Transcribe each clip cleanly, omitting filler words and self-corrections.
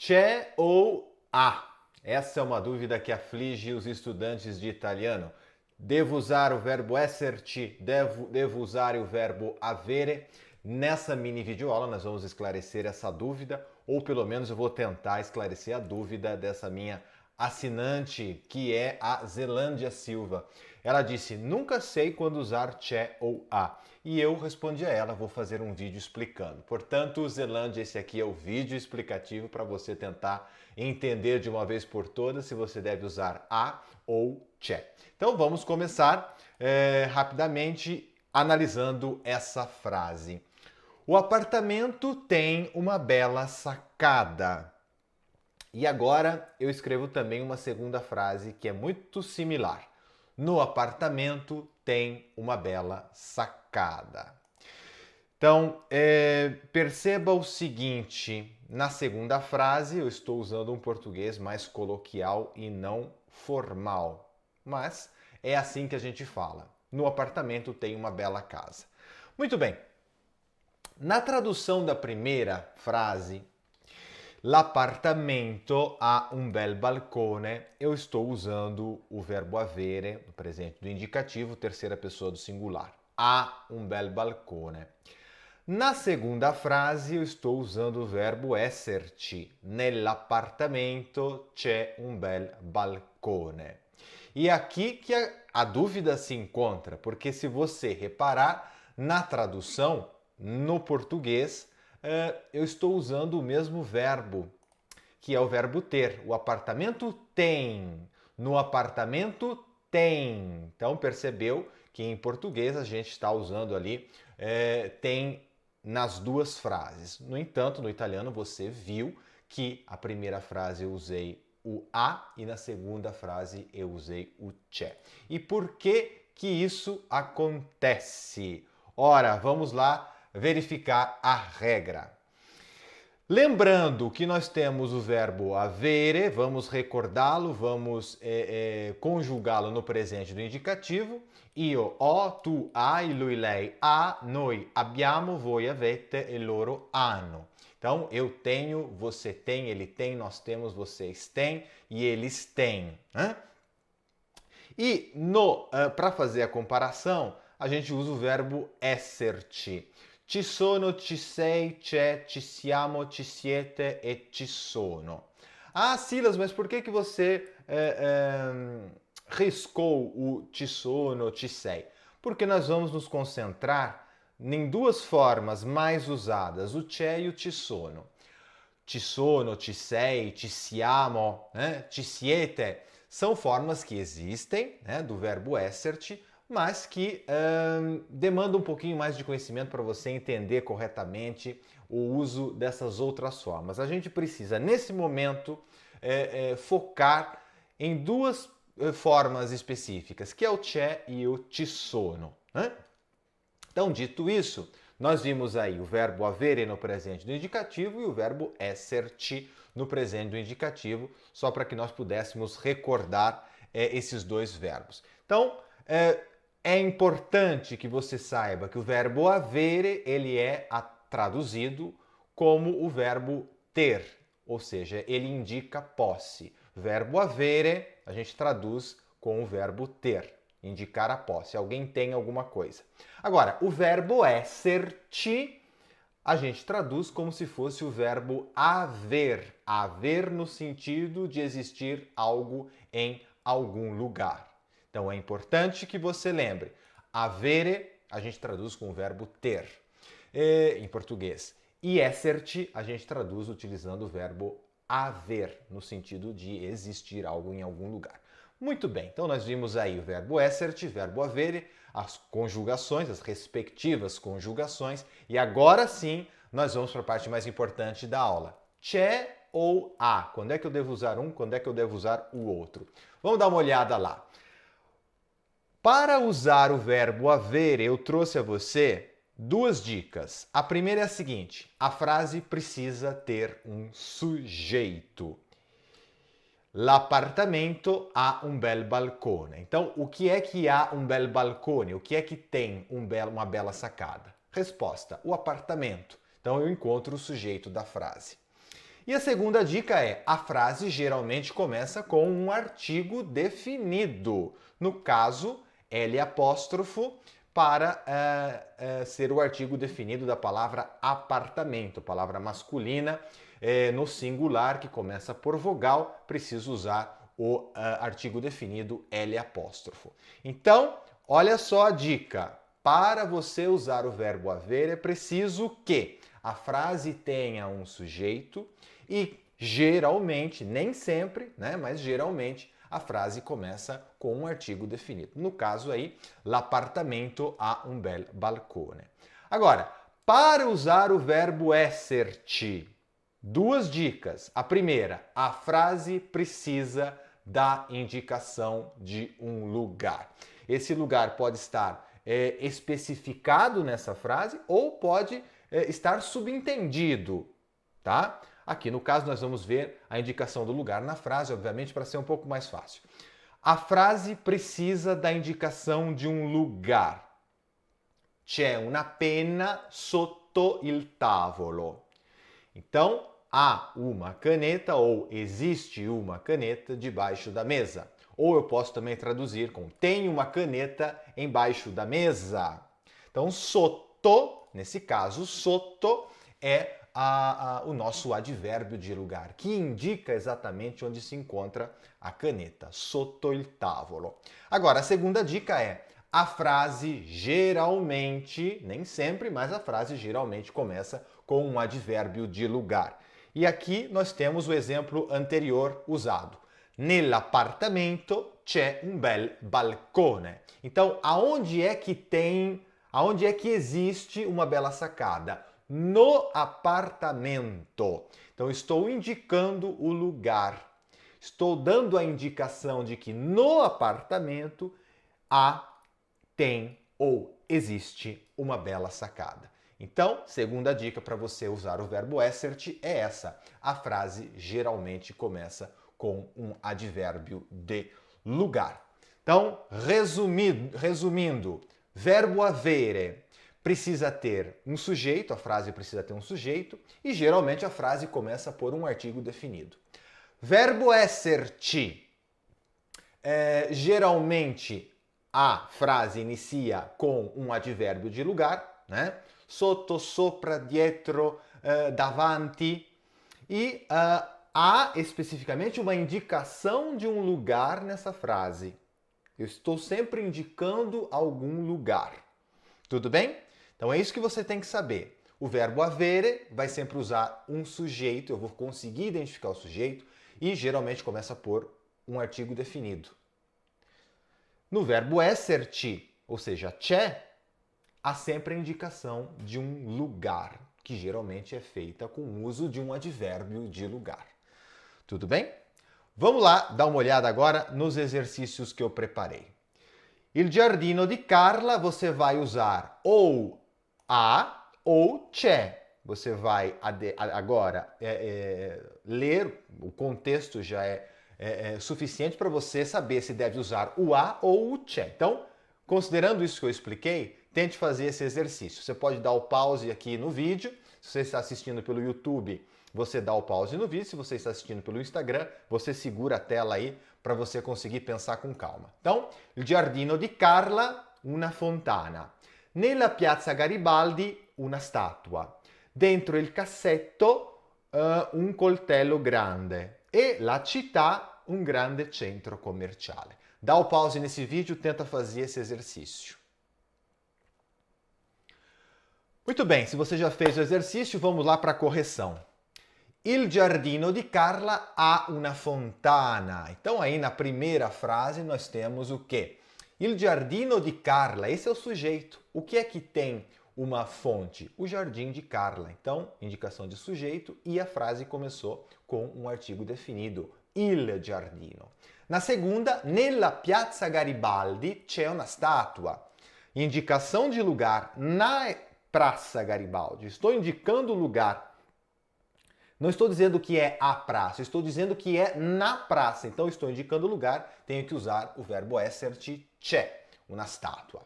C'è ou há? Essa é uma dúvida que aflige os estudantes de italiano. Devo usar o verbo esserci? Devo usar o verbo avere? Nessa mini videoaula nós vamos esclarecer essa dúvida, ou pelo menos eu vou tentar esclarecer a dúvida dessa minha assinante, que é a Zelândia Silva. Ela disse, nunca sei quando usar c'è ou há. E eu respondi a ela, vou fazer um vídeo explicando. Portanto, Zelândia, esse aqui é o vídeo explicativo para você tentar entender de uma vez por todas se você deve usar há ou c'è. Então vamos começar rapidamente analisando essa frase. O apartamento tem uma bela sacada. E agora eu escrevo também uma segunda frase que é muito similar. No apartamento tem uma bela sacada. Então, perceba o seguinte, na segunda frase eu estou usando um português mais coloquial e não formal, mas é assim que a gente fala. No apartamento tem uma bela casa. Muito bem, na tradução da primeira frase, l'appartamento ha un bel balcone, eu estou usando o verbo avere, no presente do indicativo, terceira pessoa do singular. Ha un bel balcone. Na segunda frase, eu estou usando o verbo esserci. Nell'appartamento c'è un bel balcone. E aqui que a dúvida se encontra, porque se você reparar na tradução, no português, eu estou usando o mesmo verbo, que é o verbo ter. O apartamento tem. No apartamento tem. Então percebeu que em português a gente está usando ali tem nas duas frases. No entanto, no italiano você viu que a primeira frase eu usei o a e na segunda frase eu usei o c'è. E por que que isso acontece? Ora, vamos lá verificar a regra. Lembrando que nós temos o verbo avere, vamos recordá-lo, vamos conjugá-lo no presente do indicativo. Io ho, tu hai, lui, lei ha, noi abbiamo, voi avete e loro hanno. Então, eu tenho, você tem, ele tem, nós temos, vocês têm e eles têm. Né? E para fazer a comparação, a gente usa o verbo esserci. Ci sono, ci sei, c'è, ci siamo, ci siete e ci sono. Ah, Silas, mas por que você riscou o ci sono, ci sei? Porque nós vamos nos concentrar em duas formas mais usadas, o c'è e o ci sono. Ci sono, ci sei, ci siamo, ci siete, são formas que existem do verbo esserci, mas que demandam um pouquinho mais de conhecimento para você entender corretamente o uso dessas outras formas. A gente precisa, nesse momento, focar em duas formas específicas, que é o c'è e o ci sono. Né? Então, dito isso, nós vimos aí o verbo avere no presente do indicativo e o verbo esserci no presente do indicativo, só para que nós pudéssemos recordar esses dois verbos. Então, é importante que você saiba que o verbo avere ele é traduzido como o verbo ter, ou seja, ele indica posse. Verbo avere a gente traduz com o verbo ter, indicar a posse. Alguém tem alguma coisa. Agora, o verbo esserci a gente traduz como se fosse o verbo haver. Haver no sentido de existir algo em algum lugar. Então é importante que você lembre. Avere a gente traduz com o verbo ter em português. E esserci a gente traduz utilizando o verbo haver, no sentido de existir algo em algum lugar. Muito bem, então nós vimos aí o verbo esserci, verbo avere, as conjugações, as respectivas conjugações, e agora sim nós vamos para a parte mais importante da aula. C'è ou há? Quando é que eu devo usar um? Quando é que eu devo usar o outro? Vamos dar uma olhada lá. Para usar o verbo avere, eu trouxe a você duas dicas. A primeira é a seguinte: a frase precisa ter um sujeito. L'appartamento ha un bel balcone. Então, o que é que há um bel balcone? O que é que tem uma bela sacada? Resposta: o apartamento. Então, eu encontro o sujeito da frase. E a segunda dica é: a frase geralmente começa com um artigo definido. No caso, L apóstrofo para ser o artigo definido da palavra apartamento, palavra masculina no singular que começa por vogal, preciso usar o artigo definido L apóstrofo. Então, olha só a dica. Para você usar o verbo haver, é preciso que a frase tenha um sujeito e geralmente, nem sempre, né, mas geralmente, a frase começa com um artigo definido. No caso aí, l'appartamento ha un bel balcone. Agora, para usar o verbo esserci, duas dicas. A primeira, a frase precisa da indicação de um lugar. Esse lugar pode estar especificado nessa frase ou pode estar subentendido, tá? Aqui no caso nós vamos ver a indicação do lugar na frase, obviamente, para ser um pouco mais fácil. A frase precisa da indicação de um lugar. C'è una penna sotto il tavolo. Então, há uma caneta ou existe uma caneta debaixo da mesa. Ou eu posso também traduzir com tem uma caneta embaixo da mesa. Então, sotto, nesse caso, sotto é o nosso advérbio de lugar, que indica exatamente onde se encontra a caneta, sotto il tavolo. Agora, a segunda dica é: a frase geralmente, nem sempre, mas a frase geralmente começa com um advérbio de lugar. E aqui nós temos o exemplo anterior usado. Nell'appartamento c'è un bel balcone. Então, aonde é que existe uma bela sacada? No apartamento. Então, estou indicando o lugar. Estou dando a indicação de que no apartamento tem ou existe uma bela sacada. Então, segunda dica para você usar o verbo esserci é essa. A frase geralmente começa com um advérbio de lugar. Então, resumindo, verbo avere precisa ter um sujeito, a frase precisa ter um sujeito, e geralmente a frase começa por um artigo definido. Verbo esserci, geralmente a frase inicia com um advérbio de lugar, né? Sotto, sopra, dietro, davanti, e há especificamente uma indicação de um lugar nessa frase. Eu estou sempre indicando algum lugar. Tudo bem? Então é isso que você tem que saber. O verbo avere vai sempre usar um sujeito, eu vou conseguir identificar o sujeito, e geralmente começa por um artigo definido. No verbo esserci, ou seja, c'è, há sempre a indicação de um lugar, que geralmente é feita com o uso de um advérbio de lugar. Tudo bem? Vamos lá dar uma olhada agora nos exercícios que eu preparei. Il giardino di Carla você vai usar ou a ou c'è. Você vai agora ler, o contexto já é suficiente para você saber se deve usar o a ou o c'è. Então, considerando isso que eu expliquei, tente fazer esse exercício. Você pode dar o pause aqui no vídeo. Se você está assistindo pelo YouTube, você dá o pause no vídeo. Se você está assistindo pelo Instagram, você segura a tela aí para você conseguir pensar com calma. Então, il giardino di Carla, una fontana. Nella piazza Garibaldi, una statua. Dentro il cassetto, un coltello grande. E la città, un grande centro commerciale. Dá o pause nesse vídeo, tenta fazer esse exercício. Muito bem, se você já fez o exercício, vamos lá para a correção. Il giardino di Carla ha una fontana. Então aí na primeira frase nós temos o quê? Il giardino di Carla, esse é o sujeito. O que é que tem uma fonte? O jardim de Carla. Então, indicação de sujeito e a frase começou com um artigo definido. Il giardino. Na segunda, nella piazza Garibaldi c'è una statua. Indicação de lugar na Praça Garibaldi. Estou indicando o lugar. Não estou dizendo que é a praça, estou dizendo que é na praça. Então, estou indicando o lugar, tenho que usar o verbo esserci, c'è, una statua.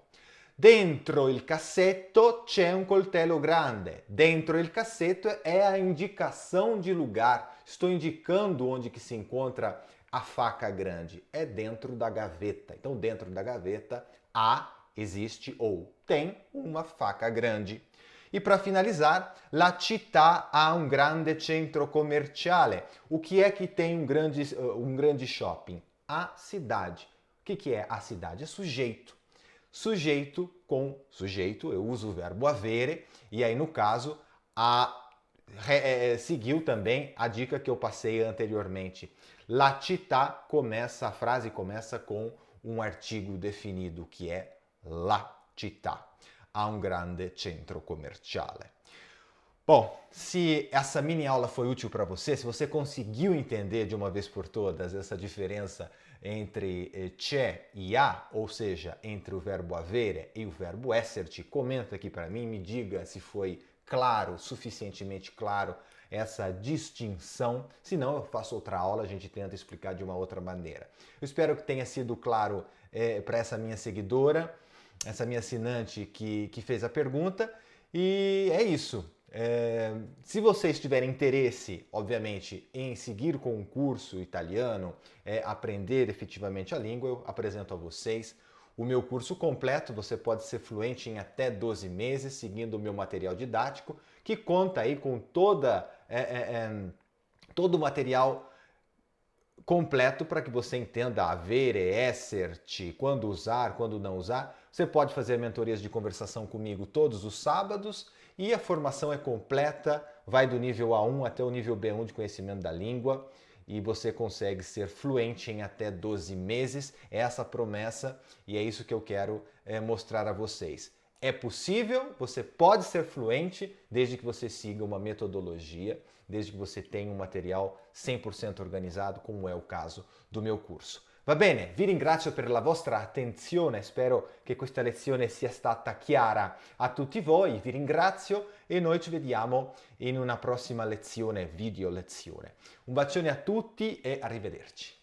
Dentro il cassetto c'è un coltello grande. Dentro il cassetto é a indicação de lugar. Estou indicando onde que se encontra a faca grande. É dentro da gaveta. Então, dentro da gaveta existe ou tem uma faca grande. E para finalizar, la città ha un grande centro commerciale. O que é que tem um grande shopping? A cidade. O que é a cidade? É sujeito. Sujeito com sujeito, eu uso o verbo avere, e aí no caso seguiu também a dica que eu passei anteriormente. La città a frase começa com um artigo definido, que é la città. Ha un grande centro commerciale. Bom, se essa mini aula foi útil para você, se você conseguiu entender de uma vez por todas essa diferença entre c'è e há, ou seja, entre o verbo avere e o verbo esserci, comenta aqui para mim, me diga se foi claro, suficientemente claro, essa distinção. Se não, eu faço outra aula, a gente tenta explicar de uma outra maneira. Eu espero que tenha sido claro para essa minha seguidora, essa minha assinante que fez a pergunta, e é isso. Se vocês tiverem interesse, obviamente, em seguir com um curso italiano, aprender efetivamente a língua, eu apresento a vocês o meu curso completo. Você pode ser fluente em até 12 meses, seguindo o meu material didático, que conta aí com todo o material completo para que você entenda avere, esserci, quando usar, quando não usar. Você pode fazer mentorias de conversação comigo todos os sábados e a formação é completa, vai do nível A1 até o nível B1 de conhecimento da língua e você consegue ser fluente em até 12 meses. É essa a promessa e é isso que eu quero mostrar a vocês. É possível, você pode ser fluente desde que você siga uma metodologia, desde que você tenha um material 100% organizado, como é o caso do meu curso. Va bene, vi ringrazio per la vostra attenzione, spero che questa lezione sia stata chiara a tutti voi, vi ringrazio e noi ci vediamo in una prossima lezione, video lezione. Un bacione a tutti e arrivederci.